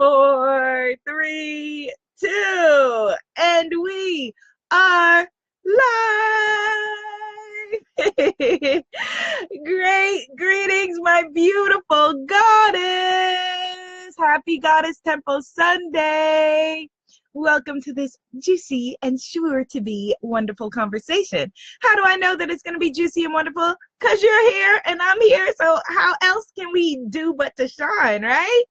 4, 3, 2, and we are live. Great greetings, my beautiful goddess. Happy Goddess Temple Sunday. Welcome to this juicy and sure to be wonderful conversation. How do I know that it's going to be juicy and wonderful? Because you're here and I'm here. So how else can we do but to shine, right?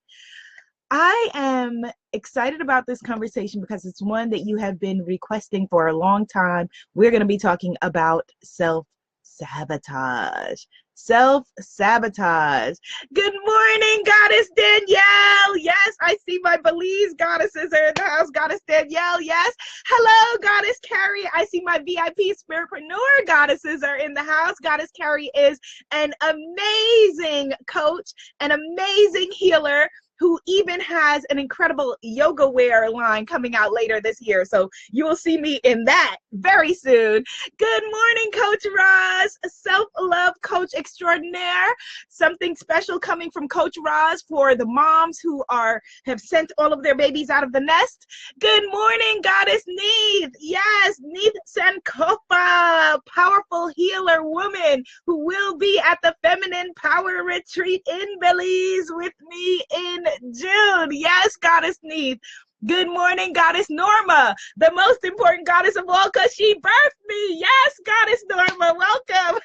I am excited about this conversation because it's one that you have been requesting for a long time. We're going to be talking about self-sabotage. Self-sabotage. Good morning, Goddess Danielle. Yes, I see my Belize goddesses are in the house. Goddess Danielle, yes. Hello, Goddess Carrie. I see my VIP Spiritpreneur goddesses are in the house. Goddess Carrie is an amazing coach, an amazing healer, who even has an incredible yoga wear line coming out later this year. So you will see me in that very soon. Good morning, Coach Roz, self-love coach extraordinaire. Something special coming from Coach Roz for the moms who have sent all of their babies out of the nest. Good morning, Goddess Neith. Yes, Neith Sankofa, powerful healer woman who will be at the Feminine Power Retreat in Belize with me in June. Yes, Goddess Neith. Good morning, Goddess Norma, the most important goddess of all because she birthed me. Yes, Goddess Norma, welcome.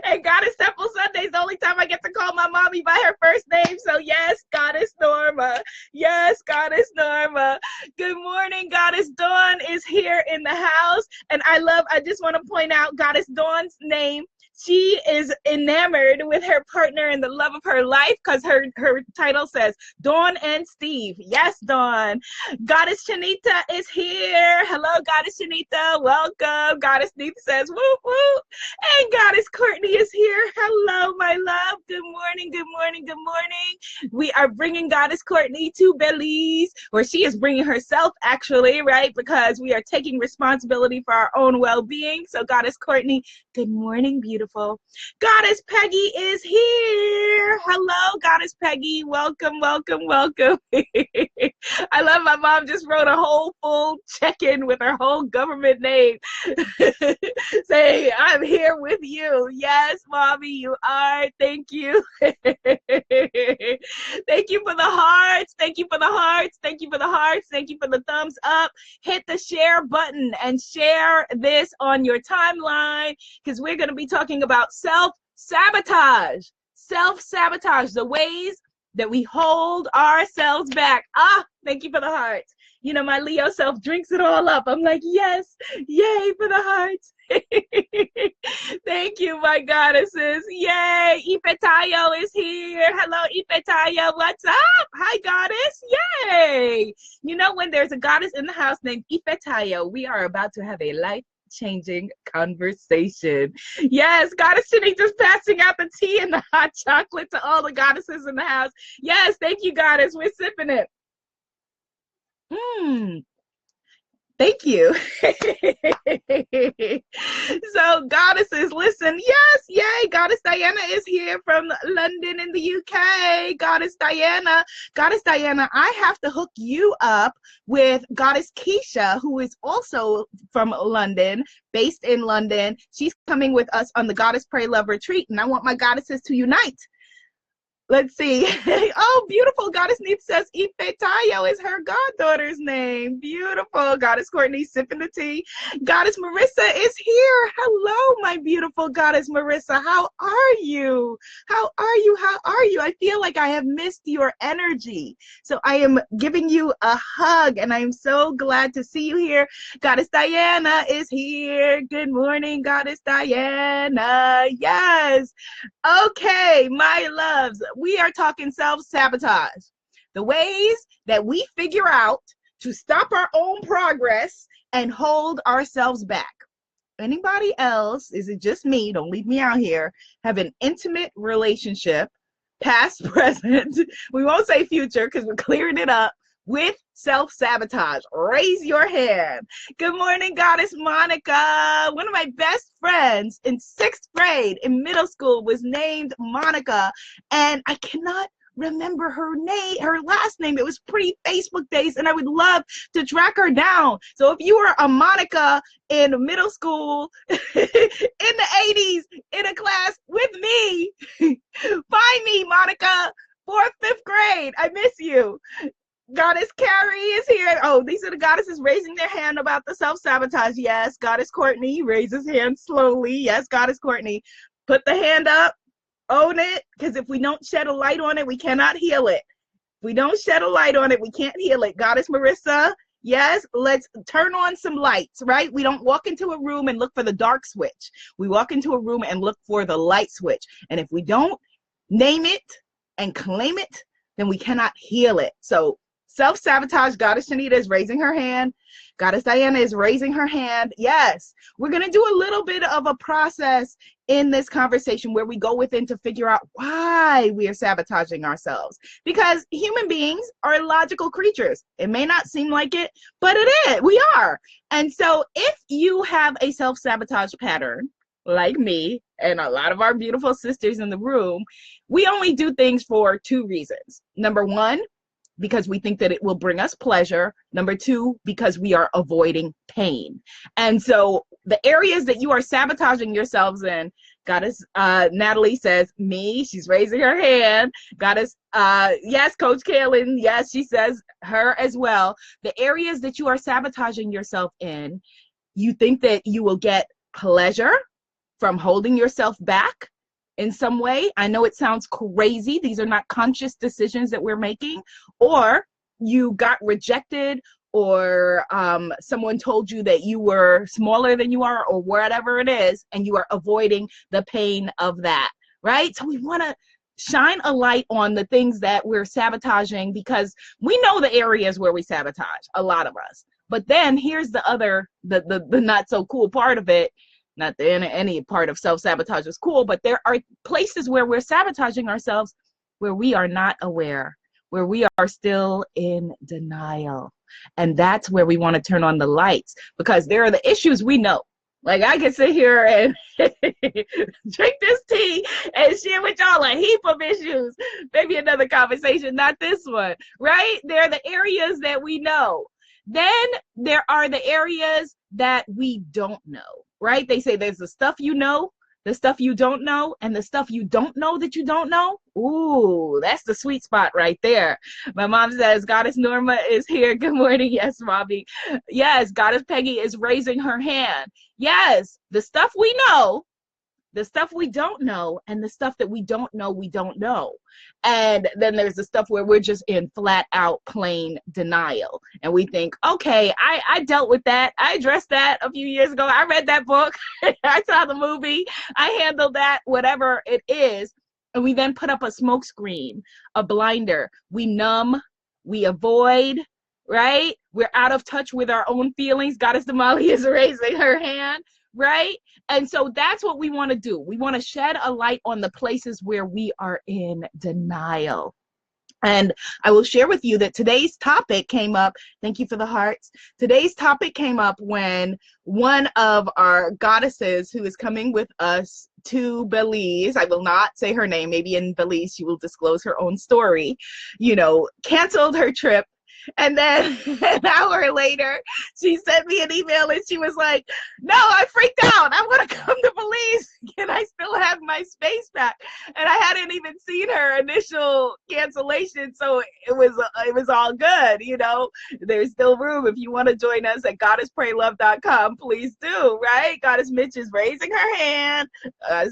And Goddess Temple Sunday is the only time I get to call my mommy by her first name. So yes, Goddess Norma. Yes, Goddess Norma. Good morning, Goddess Dawn is here in the house. And I just want to point out Goddess Dawn's name. She is enamored with her partner and the love of her life because her title says Dawn and Steve. Yes, Dawn. Goddess Shanita is here. Hello, Goddess Shanita. Welcome. Goddess Neith says whoop, whoop. And Goddess Courtney is here. Hello, my love. Good morning, good morning, good morning. We are bringing Goddess Courtney to Belize, or she is bringing herself actually, right? Because we are taking responsibility for our own well-being. So Goddess Courtney, good morning, beautiful. Goddess Peggy is here. Hello, Goddess Peggy. Welcome, welcome, welcome. I love my mom just wrote a whole full check-in with her whole government name. Saying, I'm here with you. Yes, mommy, you are. Thank you. Thank you for the hearts. Thank you for the hearts. Thank you for the hearts. Thank you for the thumbs up. Hit the share button and share this on your timeline because we're going to be talking about self-sabotage. Self-sabotage, the ways that we hold ourselves back. Thank you for the hearts. You know, my Leo self drinks it all up. I'm like, yes, yay for the hearts. Thank you, my goddesses. Yay. Ifetayo is here. Hello, Ifetayo. What's up? Hi, goddess. Yay. You know, when there's a goddess in the house named Ifetayo, we are about to have a life-changing conversation. Yes, Goddess Shanita's passing out the tea and the hot chocolate to all the goddesses in the house. Yes, thank you, goddess. We're sipping it. Thank you. So goddesses, listen. Yes, yay. Goddess Diana is here from London in the UK. Goddess Diana, I have to hook you up with Goddess Keisha, who is also from London, based in London. She's coming with us on the Goddess Pray Love Retreat, and I want my goddesses to unite. Let's see. Oh, beautiful. Goddess Neith says Ife Tayo is her goddaughter's name. Beautiful. Goddess Courtney sipping the tea. Goddess Marissa is here. Hello, my beautiful Goddess Marissa. How are you? How are you? How are you? I feel like I have missed your energy. So I am giving you a hug, and I am so glad to see you here. Goddess Diana is here. Good morning, Goddess Diana. Yes. Okay, my loves. We are talking self-sabotage, the ways that we figure out to stop our own progress and hold ourselves back. Anybody else, is it just me, don't leave me out here, have an intimate relationship, past, present, we won't say future because we're clearing it up, with self-sabotage? Raise your hand. Good morning, Goddess Monica. One of my best friends in 6th grade in middle school was named Monica, and I cannot remember her name, her last name. It was pre-Facebook days, and I would love to track her down. So if you were a Monica in middle school in the 80s in a class with me, find me, Monica, 4th, 5th grade. I miss you. Goddess Carrie is here. Oh, these are the goddesses raising their hand about the self-sabotage. Yes, Goddess Courtney raises hand slowly. Yes, Goddess Courtney. Put the hand up, own it, because if we don't shed a light on it, we cannot heal it. If we don't shed a light on it, we can't heal it. Goddess Marissa, yes, let's turn on some lights, right? We don't walk into a room and look for the dark switch. We walk into a room and look for the light switch. And if we don't name it and claim it, then we cannot heal it. So self-sabotage, Goddess Shanita is raising her hand. Goddess Diana is raising her hand. Yes, we're going to do a little bit of a process in this conversation where we go within to figure out why we are sabotaging ourselves. Because human beings are logical creatures. It may not seem like it, but it is. We are. And so if you have a self-sabotage pattern, like me and a lot of our beautiful sisters in the room, we only do things for 2 reasons. Number 1, because we think that it will bring us pleasure. Number 2, because we are avoiding pain. And so the areas that you are sabotaging yourselves in, Goddess Natalie says, me, she's raising her hand. Goddess, yes, Coach Kaylin, yes, she says her as well. The areas that you are sabotaging yourself in, you think that you will get pleasure from holding yourself back in some way. I know it sounds crazy. These are not conscious decisions that we're making. Or you got rejected, or someone told you that you were smaller than you are, or whatever it is, and you are avoiding the pain of that, right? So we want to shine a light on the things that we're sabotaging, because we know the areas where we sabotage, a lot of us. But then here's the other, the not so cool part of it. Not that any part of self-sabotage is cool, but there are places where we're sabotaging ourselves where we are not aware, where we are still in denial. And that's where we want to turn on the lights, because there are the issues we know. Like, I can sit here and drink this tea and share with y'all a heap of issues. Maybe another conversation, not this one, right? There are the areas that we know. Then there are the areas that we don't know. Right? They say there's the stuff you know, the stuff you don't know, and the stuff you don't know that you don't know. Ooh, that's the sweet spot right there. My mom says, Goddess Norma is here. Good morning. Yes, Robbie. Yes, Goddess Peggy is raising her hand. Yes, the stuff we know, the stuff we don't know, and the stuff that we don't know, we don't know. And then there's the stuff where we're just in flat out plain denial. And we think, okay, I dealt with that. I addressed that a few years ago. I read that book. I saw the movie. I handled that, whatever it is. And we then put up a smoke screen, a blinder. We numb, we avoid, right? We're out of touch with our own feelings. Goddess Damali is raising her hand. Right? And so that's what we want to do. We want to shed a light on the places where we are in denial. And I will share with you that today's topic came up. Thank you for the hearts. Today's topic came up when one of our goddesses who is coming with us to Belize, I will not say her name, maybe in Belize she will disclose her own story, canceled her trip. And then an hour later, she sent me an email and she was like, no, I freaked out. I want to come to Belize. Can I still have my space back? And I hadn't even seen her initial cancellation. So it was all good. There's still room. If you want to join us at goddesspraylove.com, please do, right? Goddess Mitch is raising her hand.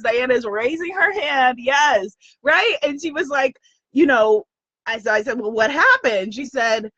Diana is raising her hand. Yes. Right. And she was like, I said, well, what happened? She said,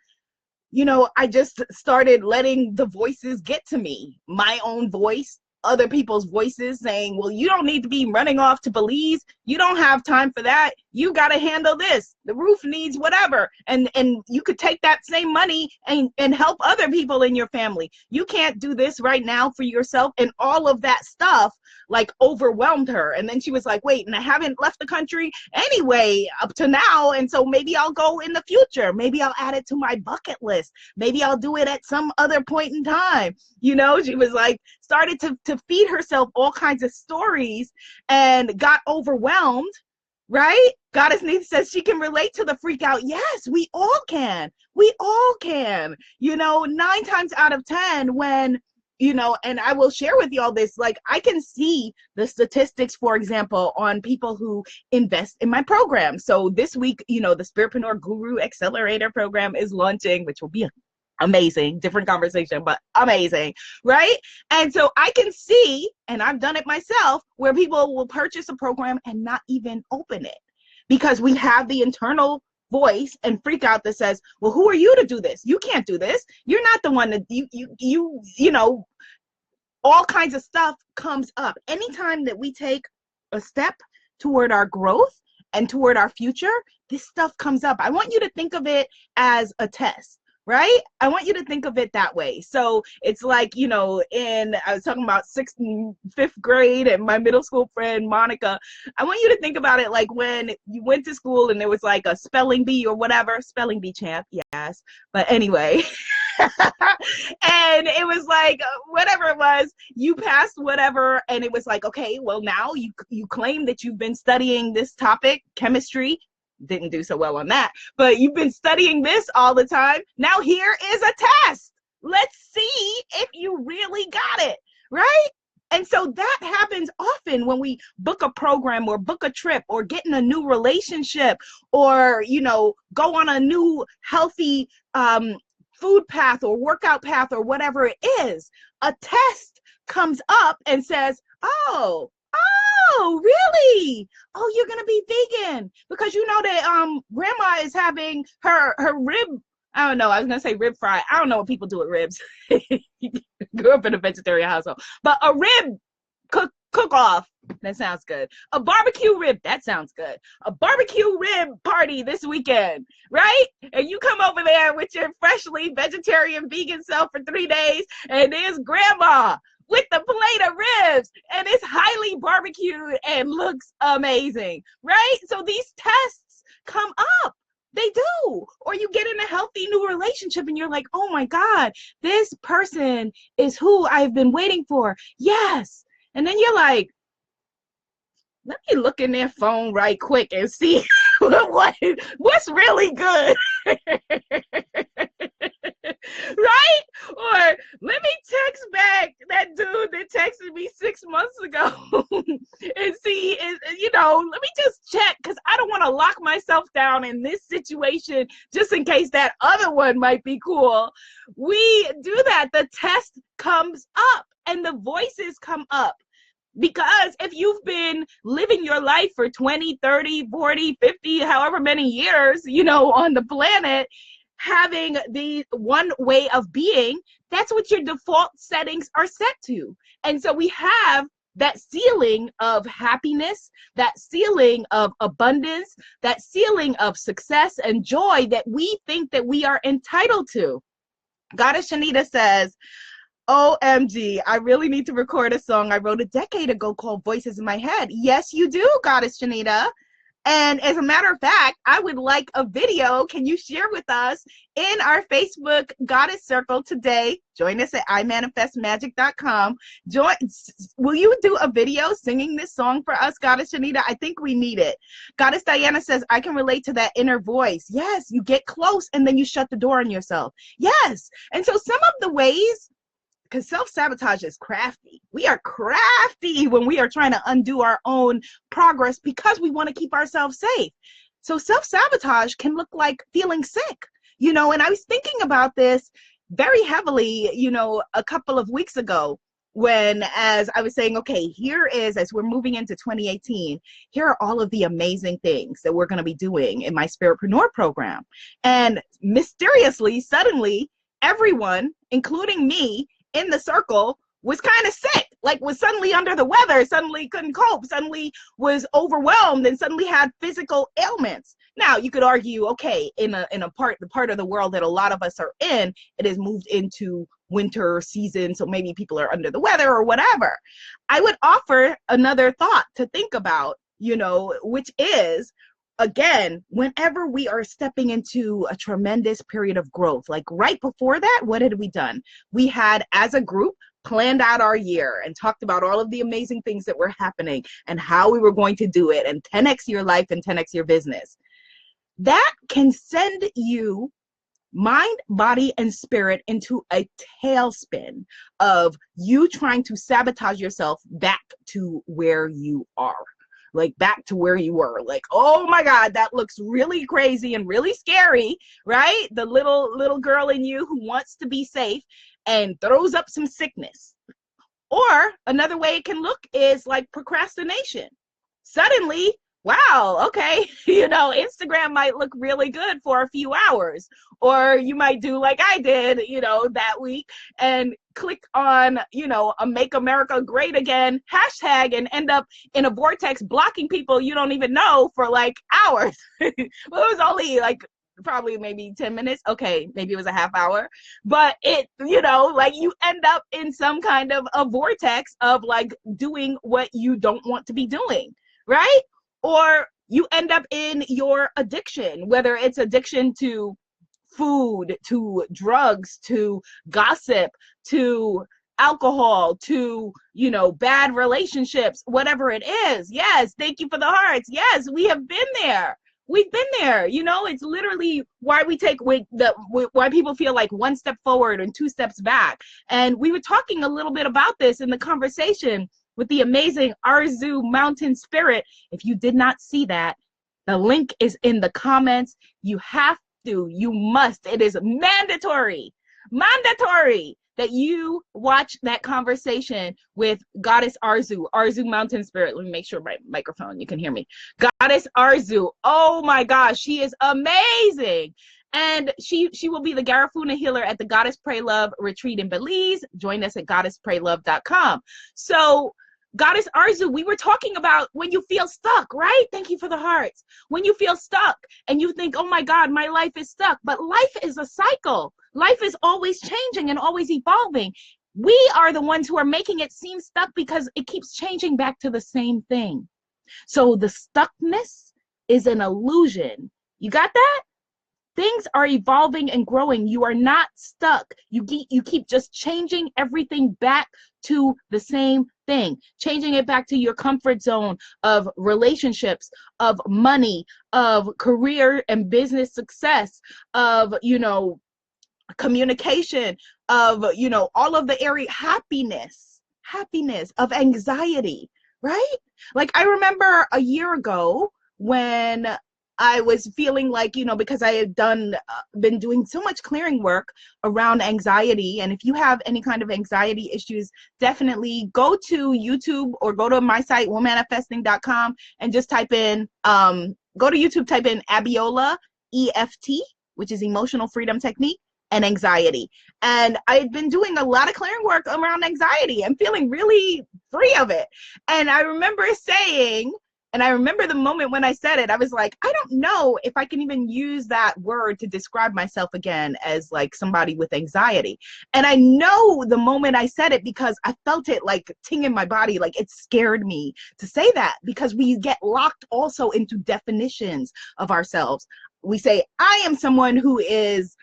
I just started letting the voices get to me, my own voice, other people's voices saying, well, you don't need to be running off to Belize. You don't have time for that. You got to handle this. The roof needs whatever. And you could take that same money and help other people in your family. You can't do this right now for yourself. And all of that stuff like overwhelmed her. And then she was like, wait, and I haven't left the country anyway up to now. And so maybe I'll go in the future. Maybe I'll add it to my bucket list. Maybe I'll do it at some other point in time. She was like, started to feed herself all kinds of stories and got overwhelmed right? Goddess Nita says she can relate to the freak out. Yes, we all can. We all can. 9 times out of 10, when, and I will share with y'all this, like, I can see the statistics, for example, on people who invest in my program. So this week, the Spiritpreneur Guru Accelerator program is launching, which will be amazing, different conversation, but amazing, right? And so I can see, and I've done it myself, where people will purchase a program and not even open it, because we have the internal voice and freak out that says, well, who are you to do this? You can't do this. You're not the one that all kinds of stuff comes up. Anytime that we take a step toward our growth and toward our future, this stuff comes up. I want you to think of it as a test. Right? I want you to think of it that way. So it's like, I was talking about 6th and 5th grade and my middle school friend, Monica. I want you to think about it like when you went to school and there was like a spelling bee or whatever, spelling bee champ. Yes. But anyway, and it was like, whatever it was, you passed whatever. And it was like, okay, well, now you claim that you've been studying this topic, chemistry. Didn't do so well on that, but you've been studying this all the time. Now here is a test. Let's see if you really got it, right? And so that happens often when we book a program or book a trip or get in a new relationship or, go on a new healthy food path or workout path or whatever it is. A test comes up and says, oh, really? Oh, you're gonna be vegan because that grandma is having her rib. I don't know. I was gonna say rib fry. I don't know what people do with ribs. Grew up in a vegetarian household, but a rib cook off. That sounds good. A barbecue rib. That sounds good. A barbecue rib party this weekend, right? And you come over there with your freshly vegetarian vegan self for 3 days, and there's grandma with the plate of ribs, and it's highly barbecued and looks amazing, right? So these tests come up. They do. Or you get in a healthy new relationship and you're like, oh my God, this person is who I've been waiting for. Yes. And then you're like, let me look in their phone right quick and see what's really good. Right? Or let me text back that dude that texted me 6 months ago and see, let me just check, because I don't want to lock myself down in this situation just in case that other one might be cool. We do that. The test comes up and the voices come up. Because if you've been living your life for 20, 30, 40, 50, however many years, on the planet, having the one way of being, that's what your default settings are set to. And so we have that ceiling of happiness, that ceiling of abundance, that ceiling of success and joy that we think that we are entitled to. Goddess Shanita says, OMG, I really need to record a song I wrote a decade ago called Voices in My Head. Yes, you do, Goddess Shanita. And as a matter of fact, I would like a video. Can you share with us in our Facebook Goddess Circle today? Join us at imanifestmagic.com. Will you do a video singing this song for us, Goddess Shanita? I think we need it. Goddess Diana says, I can relate to that inner voice. Yes, you get close and then you shut the door on yourself. Yes. And so some of the ways, because self-sabotage is crafty. We are crafty when we are trying to undo our own progress because we want to keep ourselves safe. So self-sabotage can look like feeling sick, and I was thinking about this very heavily, a couple of weeks ago when, as I was saying, okay, here is, as we're moving into 2018, here are all of the amazing things that we're going to be doing in my Spiritpreneur program. And mysteriously, suddenly, everyone, including me, in the circle was kind of sick, like was suddenly under the weather, suddenly couldn't cope, suddenly was overwhelmed, and suddenly had physical ailments. Now you could argue, okay, in the part of the world that a lot of us are in, it has moved into winter season, so maybe people are under the weather or whatever. I would offer another thought to think about, which is, again, whenever we are stepping into a tremendous period of growth, like right before that, what had we done? We had, as a group, planned out our year and talked about all of the amazing things that were happening and how we were going to do it and 10x your life and 10x your business, that can send you mind, body, and spirit into a tailspin of you trying to sabotage yourself back to where you are. Like back to where you were. Like, oh my God, that looks really crazy and really scary, right? The little girl in you who wants to be safe and throws up some sickness. Or another way it can look is like procrastination. Suddenly, wow, okay, Instagram might look really good for a few hours. Or you might do like I did, that week and click on, a Make America Great Again hashtag and end up in a vortex blocking people you don't even know for like hours. Well, it was only like probably maybe 10 minutes. Okay, maybe it was a half hour, but it, like you end up in some kind of a vortex of like doing what you don't want to be doing, right? Or you end up in your addiction, whether it's addiction to food, to drugs, to gossip, to alcohol, to, bad relationships, whatever it is. Yes, thank you for the hearts. Yes, we have been there. We've been there. It's literally why we take why people feel like one step forward and two steps back. And we were talking a little bit about this in the conversation with the amazing Arzu Mountain Spirit. If you did not see that, the link is in the comments. You have to, you must, it is mandatory that you watch that conversation with Goddess Arzu Mountain Spirit. Let me make sure my microphone, you can hear me. Goddess Arzu, oh my gosh, she is amazing. And she will be the Garifuna healer at the Goddess Pray Love retreat in Belize. Join us at goddesspraylove.com. So Goddess Arzu, we were talking about when you feel stuck, right? Thank you for the hearts. When you feel stuck and you think, oh my God, my life is stuck. But life is a cycle. Life is always changing and always evolving. We are the ones who are making it seem stuck because it keeps changing back to the same thing. So the stuckness is an illusion. You got that? Things are evolving and growing. You are not stuck. You keep just changing everything back to the same thing, changing it back to your comfort zone of relationships, of money, of career and business success, of, communication, of, all of the area, happiness, of anxiety, right? Like I remember a year ago when I was feeling like, because I had been doing so much clearing work around anxiety. And if you have any kind of anxiety issues, definitely go to YouTube or go to my site, womanifesting.com, and just type in, go to YouTube, type in Abiola, EFT, which is Emotional Freedom Technique, and anxiety. And I had been doing a lot of clearing work around anxiety. I'm feeling really free of it. And I remember saying, and I remember the moment when I said it, I was like, I don't know if I can even use that word to describe myself again as like somebody with anxiety. And I know the moment I said it because I felt it like ting in my body, like it scared me to say that because we get locked also into definitions of ourselves. We say, I am someone who is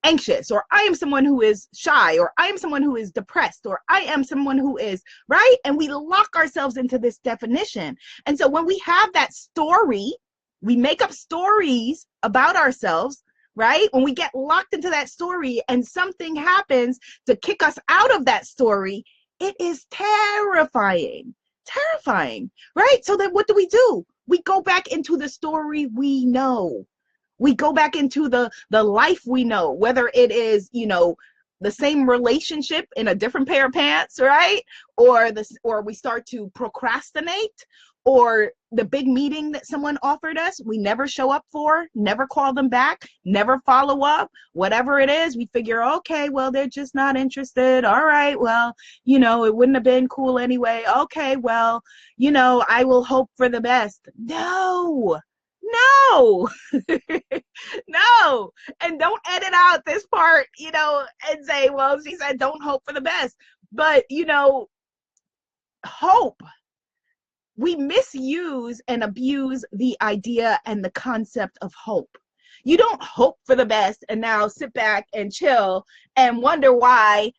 anxious, or I am someone who is shy, or I am someone who is depressed, or I am someone who is, right? And we lock ourselves into this definition. And so when we have that story, we make up stories about ourselves, right? When we get locked into that story and something happens to kick us out of that story, it is terrifying, right? So then what do? We go back into the story we know. We go back into the life we know, whether it is, the same relationship in a different pair of pants, right? Or we start to procrastinate, or the big meeting that someone offered us, we never show up for, never call them back, never follow up, whatever it is, we figure, okay, well, they're just not interested. All right, well, it wouldn't have been cool anyway. Okay, well, I will hope for the best. No. No. And don't edit out this part, and say, well, she said, don't hope for the best. But, hope. We misuse and abuse the idea and the concept of hope. You don't hope for the best and now sit back and chill and wonder why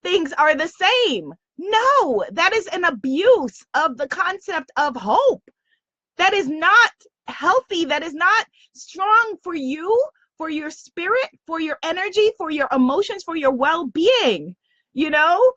things are the same. No, that is an abuse of the concept of hope. That is not healthy. That is not strong for you, for your spirit, for your energy, for your emotions, for your well-being. You know,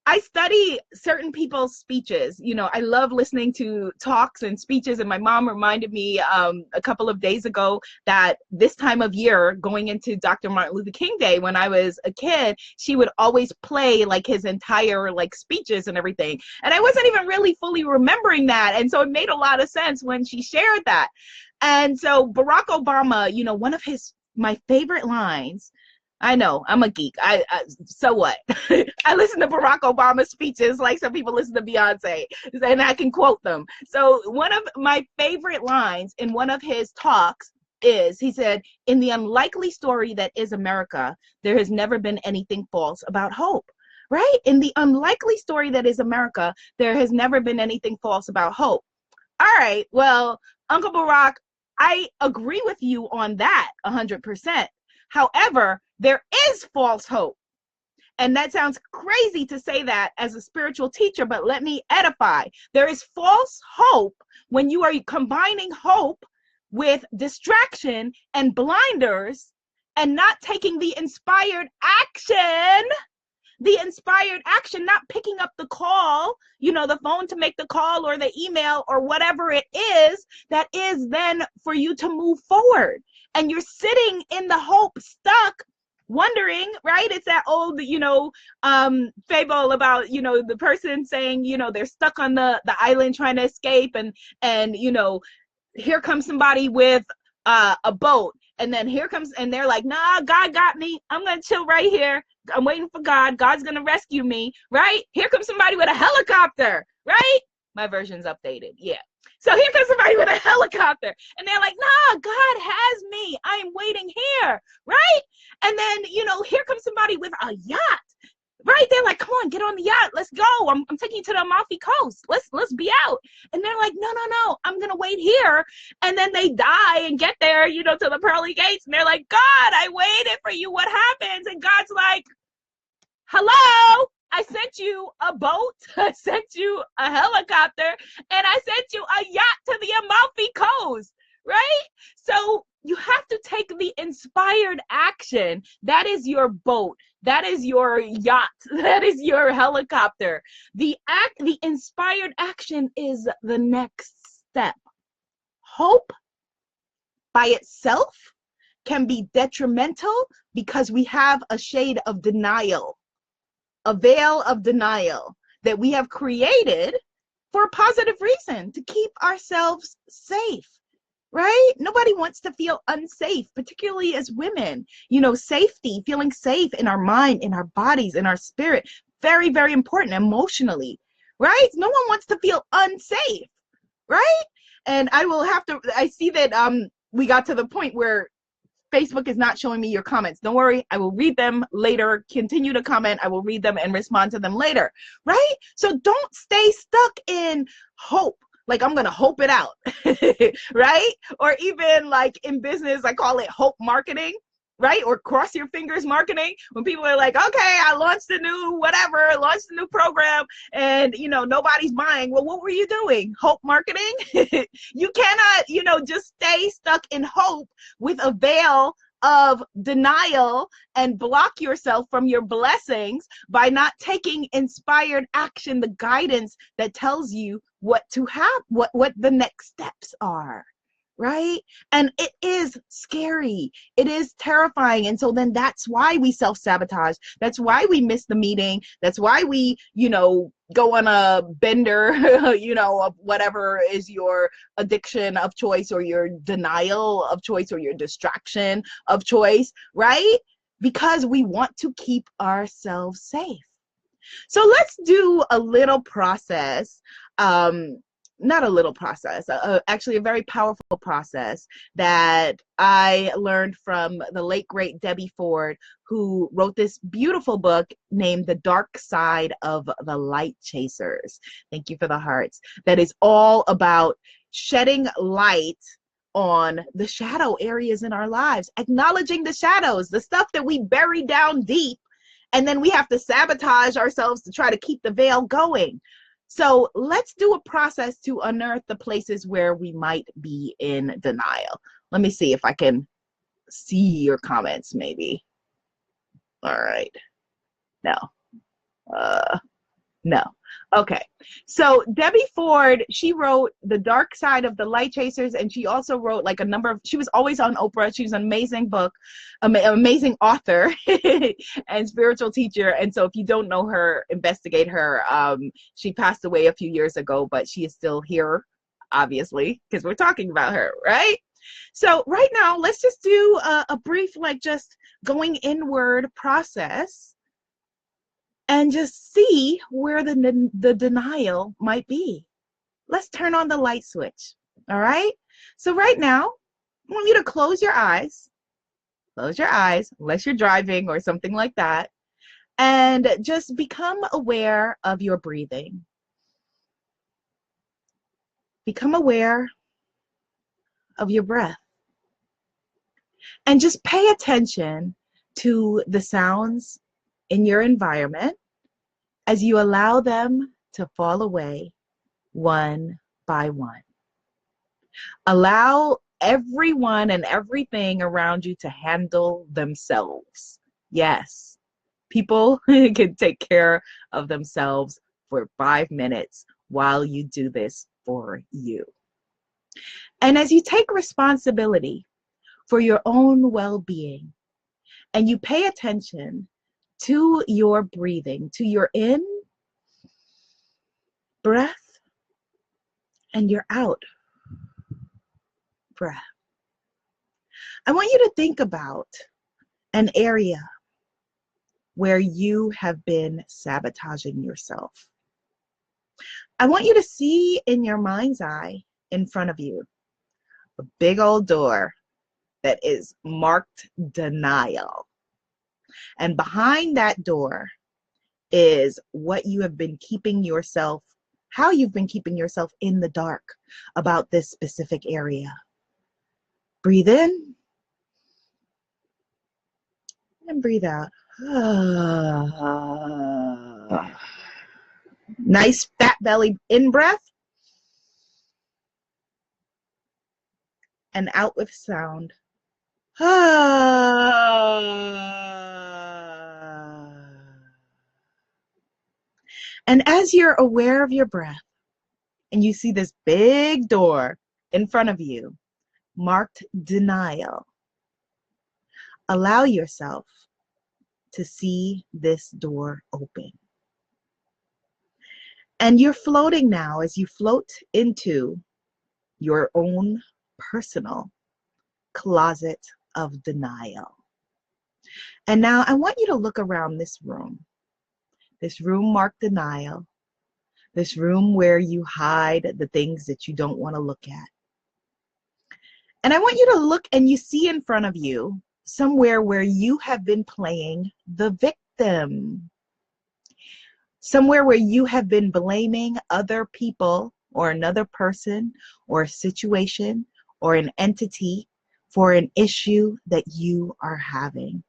I study certain people's speeches. You know, I love listening to talks and speeches. And my mom reminded me a couple of days ago that this time of year, going into Dr. Martin Luther King Day, when I was a kid, she would always play like his entire like speeches and everything. And I wasn't even really fully remembering that. And so it made a lot of sense when she shared that. And so Barack Obama, you know, one of my favorite lines, I know I'm a geek. So what? I listen to Barack Obama speeches like some people listen to Beyonce, and I can quote them. So one of my favorite lines in one of his talks is, he said, "In the unlikely story that is America, there has never been anything false about hope." Right? In the unlikely story that is America, there has never been anything false about hope. All right. Well, Uncle Barack, I agree with you on that 100%. However, there is false hope. And that sounds crazy to say that as a spiritual teacher, but let me edify. There is false hope when you are combining hope with distraction and blinders and not taking the inspired action. The inspired action, not picking up the call, you know, the phone to make the call or the email or whatever it is, that is then for you to move forward. And you're sitting in the hope, stuck, wondering, right? It's that old, you know, fable about, you know, the person saying, you know, they're stuck on the island trying to escape, and you know, here comes somebody with a boat, and then here comes, and they're like, nah, God got me. I'm gonna chill right here. I'm waiting for God. God's gonna rescue me, right? Here comes somebody with a helicopter, right? My version's updated, yeah. So here comes somebody with a helicopter, and they're like, nah, God has me. I am waiting here, right? And then, you know, here comes somebody with a yacht, right? They're like, come on, get on the yacht. Let's go. I'm taking you to the Amalfi Coast. Let's be out. And they're like, no, I'm going to wait here. And then they die and get there, you know, to the pearly gates. And they're like, God, I waited for you. What happens? And God's like, hello, I sent you a boat. I sent you a helicopter, and I sent you a yacht to the Amalfi Coast, right? So you have to take the inspired action. That is your boat. That is your yacht. That is your helicopter. The inspired action is the next step. Hope by itself can be detrimental because we have a shade of denial, a veil of denial that we have created for a positive reason, to keep ourselves safe. Right? Nobody wants to feel unsafe, particularly as women. You know, safety, feeling safe in our mind, in our bodies, in our spirit, very, very important emotionally, right? No one wants to feel unsafe, right? And I see that we got to the point where Facebook is not showing me your comments. Don't worry, I will read them later. Continue to comment. I will read them and respond to them later, right? So don't stay stuck in hope. Like, I'm going to hope it out, right? Or even like in business, I call it hope marketing, right? Or cross your fingers marketing. When people are like, okay, I launched a new program, and, you know, nobody's buying. Well, what were you doing? Hope marketing? You cannot, you know, just stay stuck in hope with a veil of denial and block yourself from your blessings by not taking inspired action, the guidance that tells you what to have, what the next steps are, right? And it is scary. It is terrifying. And so then that's why we self-sabotage. That's why we miss the meeting. That's why we, you know, go on a bender, you know, of whatever is your addiction of choice, or your denial of choice, or your distraction of choice, right? Because we want to keep ourselves safe. So let's do a little process, not a little process, actually a very powerful process that I learned from the late, great Debbie Ford, who wrote this beautiful book named The Dark Side of the Light Chasers. Thank you for the hearts. That is all about shedding light on the shadow areas in our lives, acknowledging the shadows, the stuff that we bury down deep, And then we have to sabotage ourselves to try to keep the veil going. So let's do a process to unearth the places where we might be in denial. Let me see if I can see your comments maybe. All right. No. No. Okay. So Debbie Ford, she wrote The Dark Side of the Light Chasers, and she also wrote like a number of, she was always on Oprah. She was an amazing book, amazing author and spiritual teacher. And so if you don't know her, investigate her. She passed away a few years ago, but she is still here, obviously, because we're talking about her, right? So right now, let's just do a brief, like just going inward process and just see where the denial might be. Let's turn on the light switch, all right? So right now, I want you to close your eyes, unless you're driving or something like that, and just become aware of your breathing. Become aware of your breath. And just pay attention to the sounds in your environment as you allow them to fall away one by one. Allow everyone and everything around you to handle themselves. Yes, people can take care of themselves for 5 minutes while you do this for you. And as you take responsibility for your own well-being and you pay attention to your breathing, to your in breath and your out breath, I want you to think about an area where you have been sabotaging yourself. I want you to see in your mind's eye in front of you a big old door that is marked denial. And behind that door is what you have been keeping yourself, how you've been keeping yourself in the dark about this specific area. Breathe in and breathe out. Nice fat belly in breath and out with sound. And as you're aware of your breath and you see this big door in front of you marked denial, allow yourself to see this door open. And you're floating now as you float into your own personal closet of denial. And now I want you to look around this room marked denial, this room where you hide the things that you don't want to look at. And I want you to look and you see in front of you somewhere where you have been playing the victim. Somewhere where you have been blaming other people or another person or a situation or an entity for an issue that you are having.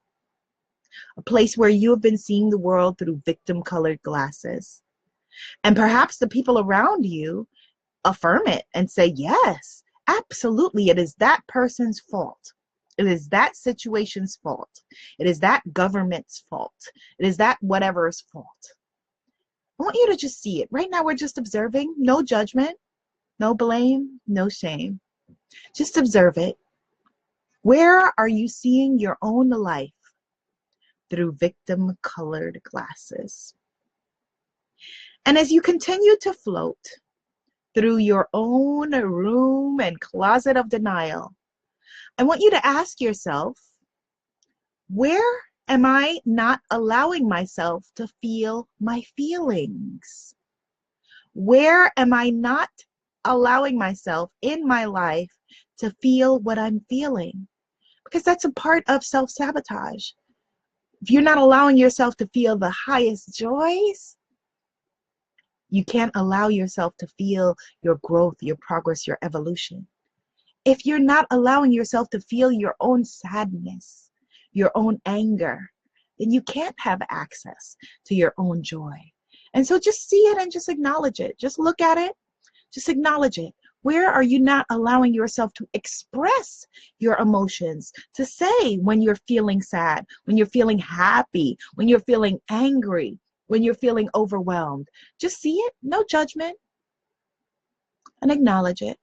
A place where you have been seeing the world through victim-colored glasses. And perhaps the people around you affirm it and say, yes, absolutely, it is that person's fault. It is that situation's fault. It is that government's fault. It is that whatever's fault. I want you to just see it. Right now, we're just observing. No judgment, no blame, no shame. Just observe it. Where are you seeing your own life through victim-colored glasses? And as you continue to float through your own room and closet of denial, I want you to ask yourself, where am I not allowing myself to feel my feelings? Where am I not allowing myself in my life to feel what I'm feeling? Because that's a part of self-sabotage. If you're not allowing yourself to feel the highest joys, you can't allow yourself to feel your growth, your progress, your evolution. If you're not allowing yourself to feel your own sadness, your own anger, then you can't have access to your own joy. And so just see it and just acknowledge it. Just look at it. Just acknowledge it. Where are you not allowing yourself to express your emotions, to say when you're feeling sad, when you're feeling happy, when you're feeling angry, when you're feeling overwhelmed? Just see it, no judgment, and acknowledge it.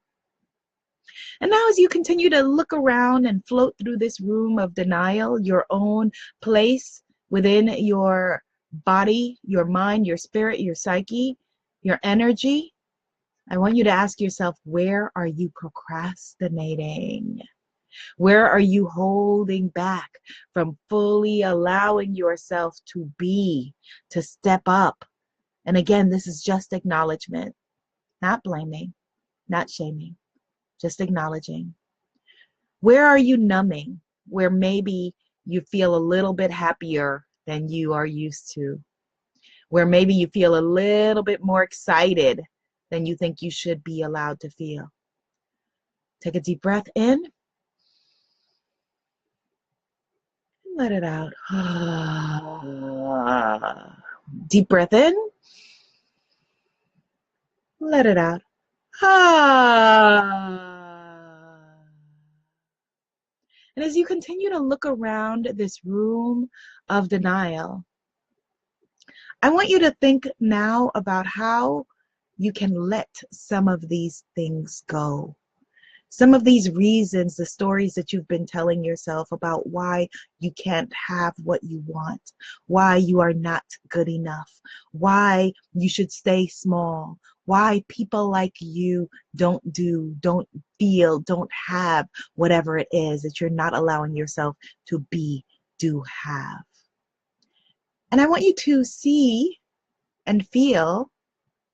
And now as you continue to look around and float through this room of denial, your own place within your body, your mind, your spirit, your psyche, your energy, I want you to ask yourself, where are you procrastinating? Where are you holding back from fully allowing yourself to be, to step up? And again, this is just acknowledgement, not blaming, not shaming, just acknowledging. Where are you numbing? Where maybe you feel a little bit happier than you are used to? Where maybe you feel a little bit more excited than you think you should be allowed to feel? Take a deep breath in. Let it out. Deep breath in. Let it out. And as you continue to look around this room of denial, I want you to think now about how you can let some of these things go. Some of these reasons, the stories that you've been telling yourself about why you can't have what you want, why you are not good enough, why you should stay small, why people like you don't do, don't feel, don't have whatever it is that you're not allowing yourself to be, do, have. And I want you to see and feel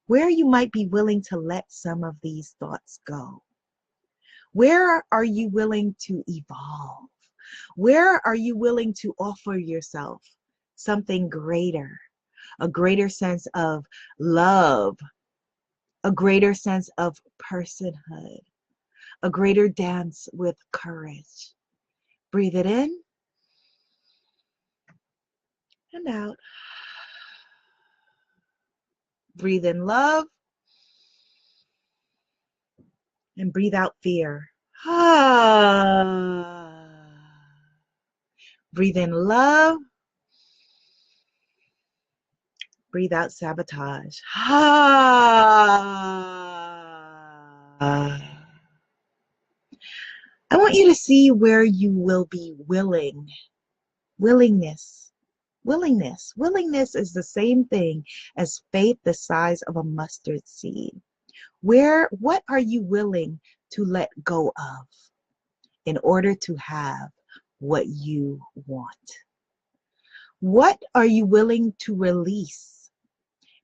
where you might be willing to let some of these thoughts go. Where are you willing to evolve? Where are you willing to offer yourself something greater, a greater sense of love, a greater sense of personhood, a greater dance with courage? Breathe it in and out. Breathe in love and breathe out fear. Breathe in love. Breathe out sabotage. I want you to see where you will be willing. Willingness. Willingness. Willingness is the same thing as faith the size of a mustard seed. What are you willing to let go of in order to have what you want? What are you willing to release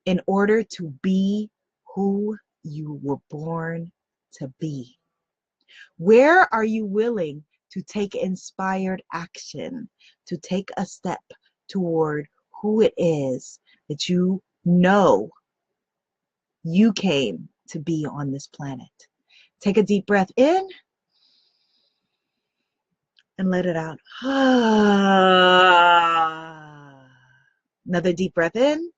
in order to be who you were born to be? Where are you willing to take inspired action, to take a step toward who it is that you know you came to be on this planet? Take a deep breath in and let it out. Another deep breath in.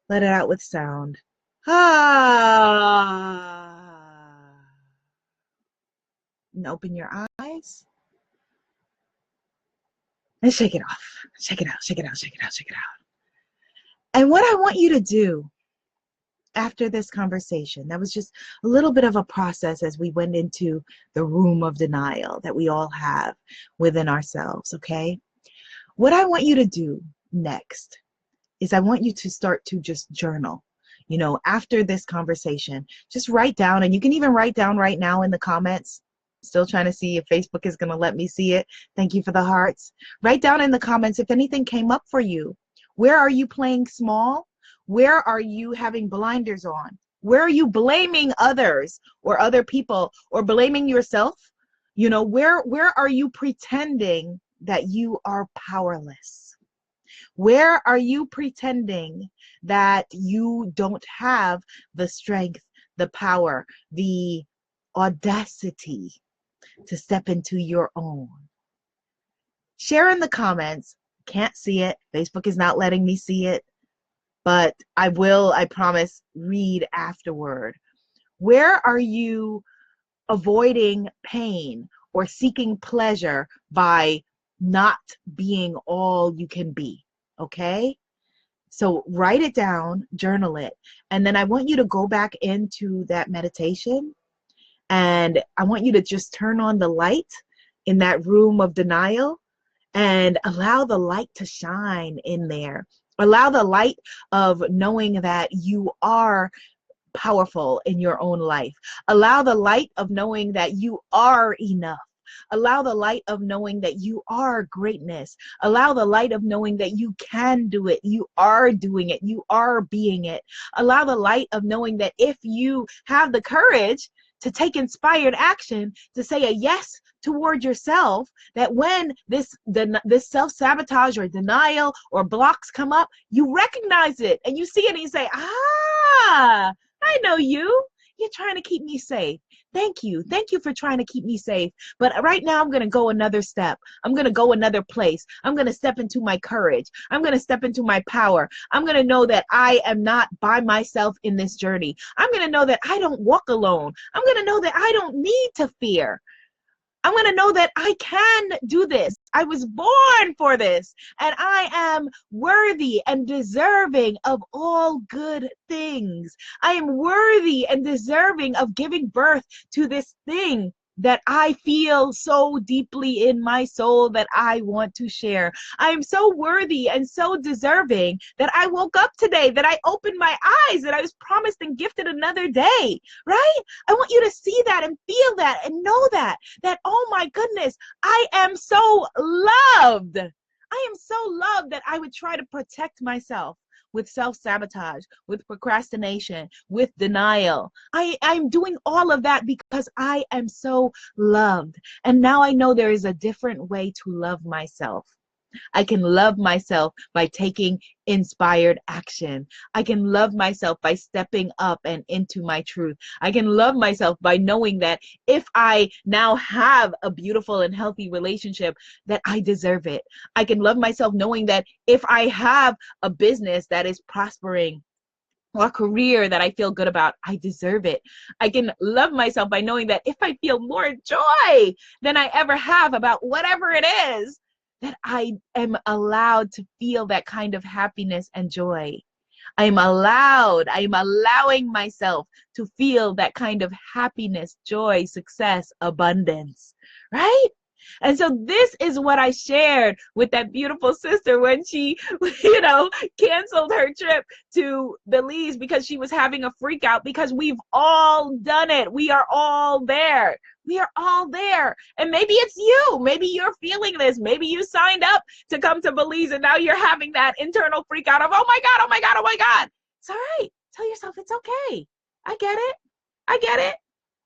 Let it out with sound. And open your eyes. And shake it off. Shake it out, shake it out, shake it out, shake it out. And what I want you to do after this conversation, that was just a little bit of a process as we went into the room of denial that we all have within ourselves, okay? What I want you to do next is I want you to start to just journal. You know, after this conversation, just write down, and you can even write down right now in the comments. Still trying to see if Facebook is going to let me see it. Thank you for the hearts. Write down in the comments if anything came up for you. Where are you playing small? Where are you having blinders on? Where are you blaming others or other people or blaming yourself? You know, where are you pretending that you are powerless? Where are you pretending that you don't have the strength, the power, the audacity to step into your own? Share in the comments. Can't see it. Facebook is not letting me see it, but I will, I promise, read afterward. Where are you avoiding pain or seeking pleasure by not being all you can be? Okay? So write it down, journal it, and then I want you to go back into that meditation, and I want you to just turn on the light in that room of denial and allow the light to shine in there. Allow the light of knowing that you are powerful in your own life. Allow the light of knowing that you are enough. Allow the light of knowing that you are greatness. Allow the light of knowing that you can do it. You are doing it. You are being it. Allow the light of knowing that if you have the courage to take inspired action, to say a yes toward yourself, that when this self-sabotage or denial or blocks come up, you recognize it and you see it and you say, ah, I know you. You're trying to keep me safe. Thank you. Thank you for trying to keep me safe. But right now I'm going to go another step. I'm going to go another place. I'm going to step into my courage. I'm going to step into my power. I'm going to know that I am not by myself in this journey. I'm going to know that I don't walk alone. I'm going to know that I don't need to fear. I'm going to know that I can do this. I was born for this, and I am worthy and deserving of all good things. I am worthy and deserving of giving birth to this thing that I feel so deeply in my soul that I want to share. I am so worthy and so deserving that I woke up today, that I opened my eyes, that I was promised and gifted another day, right? I want you to see that and feel that and know that, oh my goodness, I am so loved. I am so loved that I would try to protect myself with self-sabotage, with procrastination, with denial. I'm doing all of that because I am so loved. And now I know there is a different way to love myself. I can love myself by taking inspired action. I can love myself by stepping up and into my truth. I can love myself by knowing that if I now have a beautiful and healthy relationship, that I deserve it. I can love myself knowing that if I have a business that is prospering, or a career that I feel good about, I deserve it. I can love myself by knowing that if I feel more joy than I ever have about whatever it is, that I am allowed to feel that kind of happiness and joy. I am allowing myself to feel that kind of happiness, joy, success, abundance, right? And so this is what I shared with that beautiful sister when she, canceled her trip to Belize because she was having a freak out, because we've all done it. We are all there. We are all there. And maybe it's you. Maybe you're feeling this. Maybe you signed up to come to Belize and now you're having that internal freak out of, oh my God, oh my God, oh my God. It's all right. Tell yourself it's okay. I get it. I get it.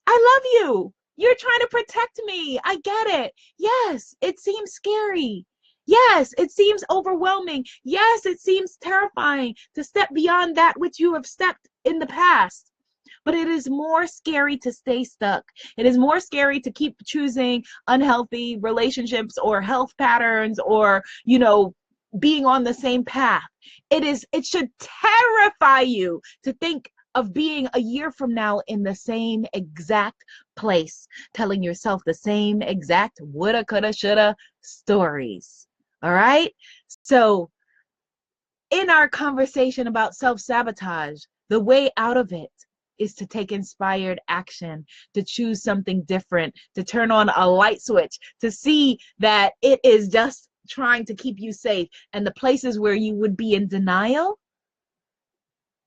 I love you. You're trying to protect me. I get it. Yes, it seems scary. Yes, it seems overwhelming. Yes, it seems terrifying to step beyond that which you have stepped in the past. But it is more scary to stay stuck. It is more scary to keep choosing unhealthy relationships or health patterns or, being on the same path. It should terrify you to think of being a year from now in the same exact place, telling yourself the same exact woulda, coulda, shoulda stories. All right? So in our conversation about self-sabotage, the way out of it is to take inspired action, to choose something different, to turn on a light switch, to see that it is just trying to keep you safe. And the places where you would be in denial,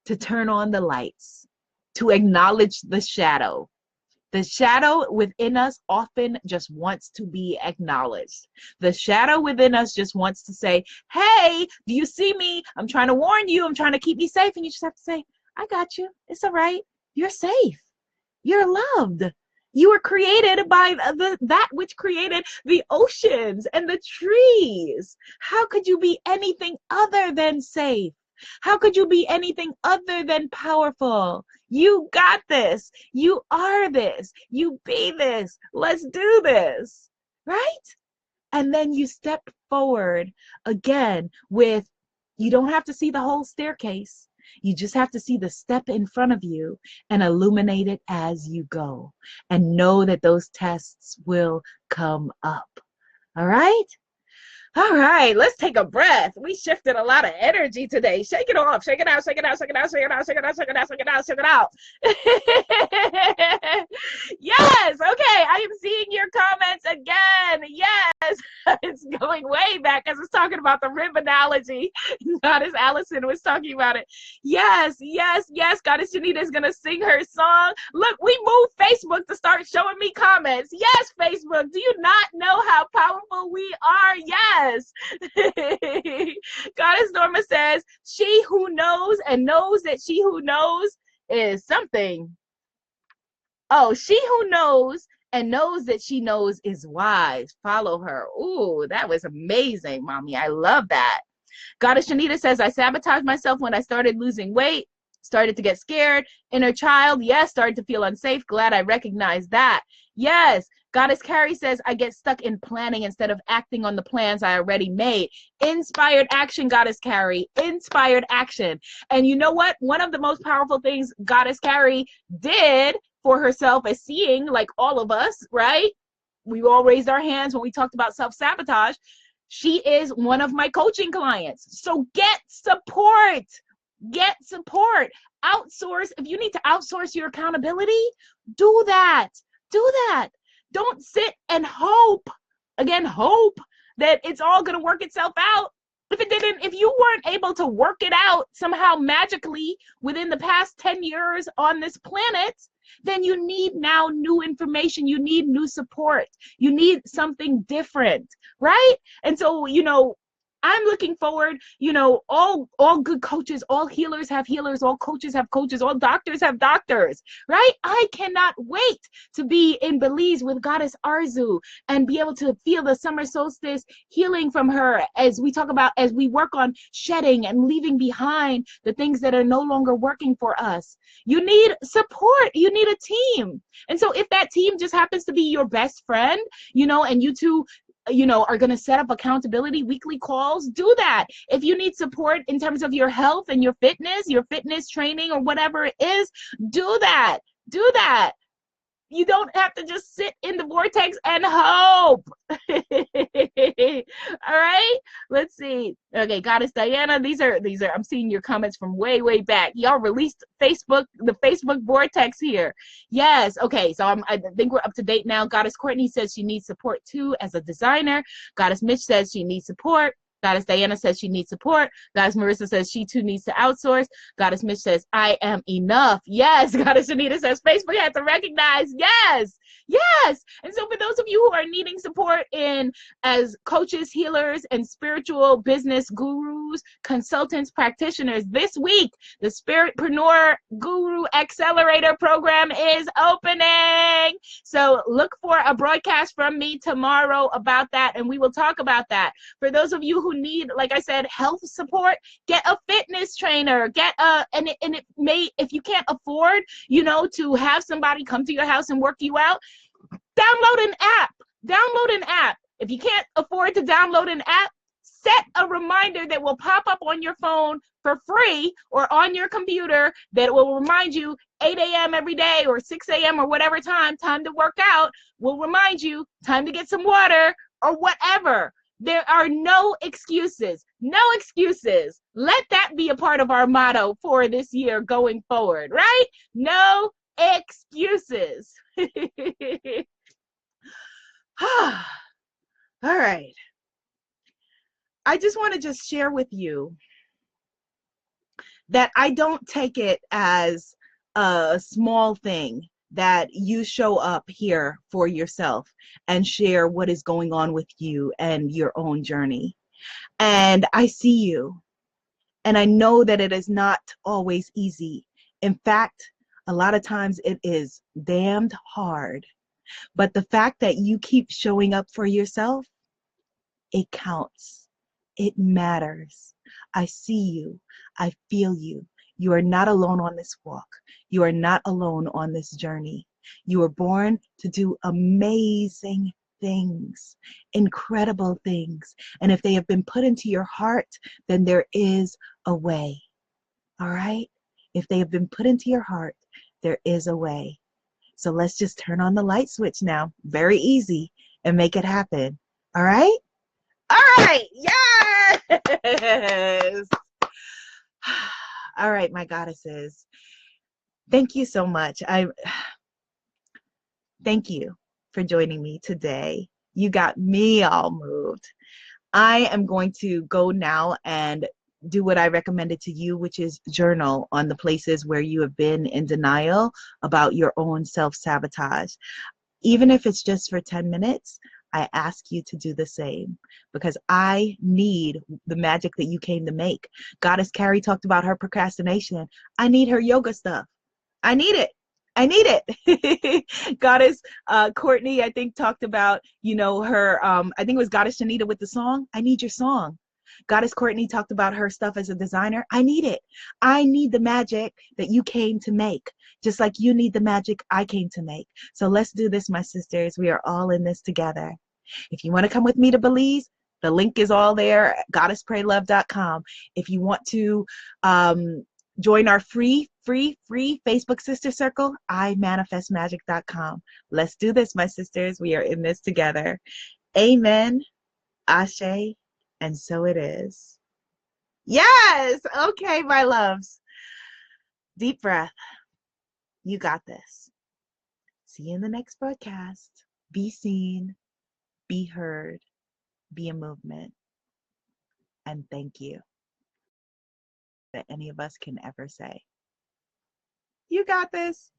to turn on the lights, to acknowledge the shadow. The shadow within us often just wants to be acknowledged. The shadow within us just wants to say, hey, do you see me? I'm trying to warn you. I'm trying to keep you safe. And you just have to say, I got you. It's all right. You're safe. You're loved. You were created by that which created the oceans and the trees. How could you be anything other than safe? How could you be anything other than powerful? You got this. You are this. You be this. Let's do this. Right? And then you step forward again with, you don't have to see the whole staircase. You just have to see the step in front of you and illuminate it as you go. And know that those tests will come up. All right? All right, let's take a breath. We shifted a lot of energy today. Shake it off, shake it out, shake it out, shake it out, shake it out, shake it out, shake it out, shake it out, shake it out. Yes, okay, I am seeing your comments again. Yes, it's going way back as it's talking about the rib analogy. Goddess Allison was talking about it. Yes, yes, yes, Goddess Janita is going to sing her song. Look, we moved Facebook to start showing me comments. Yes, Facebook, do you not know how powerful we are? Yes. Goddess Norma says, she who knows and knows that she who knows is something. Oh, she who knows and knows that she knows is wise. Follow her. Ooh, that was amazing, mommy. I love that. Goddess Shanita says, I sabotaged myself when I started losing weight, started to get scared. Inner child, yes, started to feel unsafe. Glad I recognized that. Yes. Goddess Carrie says, I get stuck in planning instead of acting on the plans I already made. Inspired action, Goddess Carrie. Inspired action. And you know what? One of the most powerful things Goddess Carrie did for herself as seeing, like all of us, right? We all raised our hands when we talked about self-sabotage. She is one of my coaching clients. So get support. Get support. Outsource. If you need to outsource your accountability, do that. Do that. Don't sit and hope, again, hope that it's all going to work itself out. If it didn't, if you weren't able to work it out somehow magically within the past 10 years on this planet, then you need now new information. You need new support. You need something different, right? And so, you know, I'm looking forward, you know, all good coaches, all healers have healers, all coaches have coaches, all doctors have doctors, right? I cannot wait to be in Belize with Goddess Arzu and be able to feel the summer solstice healing from her as we talk about, as we work on shedding and leaving behind the things that are no longer working for us. You need support. You need a team. And so if that team just happens to be your best friend, you know, and you two, you know, are going to set up accountability weekly calls, do that. If you need support in terms of your health and your fitness training or whatever it is, do that. Do that. You don't have to just sit in the vortex and hope. All right, let's see. Okay, Goddess Diana, these are I'm seeing your comments from way back. Y'all released the Facebook vortex here. Yes, okay, so I think we're up to date now. Goddess Courtney says she needs support too as a designer. Goddess Mitch says she needs support. Goddess Diana says she needs support. Goddess Marissa says she too needs to outsource. Goddess Mitch says, I am enough. Yes. Goddess Anita says, Facebook has to recognize. Yes. Yes. And so for those of you who are needing support in as coaches, healers, and spiritual business gurus, consultants, practitioners, this week, the Spiritpreneur Guru Accelerator Program is opening. So look for a broadcast from me tomorrow about that, and we will talk about that. For those of you who need, like I said, health support, get a fitness trainer, and it may, if you can't afford, you know, to have somebody come to your house and work you out, download an app. If you can't afford to download an app, set a reminder that will pop up on your phone for free or on your computer that will remind you 8 a.m. every day or 6 a.m. or whatever time to work out, will remind you time to get some water or whatever. There are no excuses. No excuses. Let that be a part of our motto for this year going forward, right? No excuses. All right. I just want to just share with you that I don't take it as a small thing that you show up here for yourself and share what is going on with you and your own journey. And I see you, and I know that it is not always easy. In fact, a lot of times it is damned hard. But the fact that you keep showing up for yourself, it counts. It matters. I see you. I feel you. You are not alone on this walk. You are not alone on this journey. You were born to do amazing things, incredible things. And if they have been put into your heart, then there is a way. All right? If they have been put into your heart, there is a way. So let's just turn on the light switch now. Very easy, and make it happen. All right? All right. Yes. All right, my goddesses. Thank you so much. Thank you for joining me today. You got me all moved. I am going to go now and do what I recommended to you, which is journal on the places where you have been in denial about your own self-sabotage. Even if it's just for 10 minutes, I ask you to do the same, because I need the magic that you came to make. Goddess Carrie talked about her procrastination. I need her yoga stuff. I need it. I need it. Goddess Courtney, I think, talked about, her, I think it was Goddess Shanita with the song. I need your song. Goddess Courtney talked about her stuff as a designer. I need it. I need the magic that you came to make, just like you need the magic I came to make. So let's do this, my sisters. We are all in this together. If you want to come with me to Belize, the link is all there at goddesspraylove.com. If you want to join our free Facebook sister circle, imanifestmagic.com. Let's do this, my sisters. We are in this together. Amen. Ashe. And so it is. Yes. Okay, my loves. Deep breath. You got this. See you in the next broadcast. Be seen, be heard, be a movement. And thank you that any of us can ever say. You got this.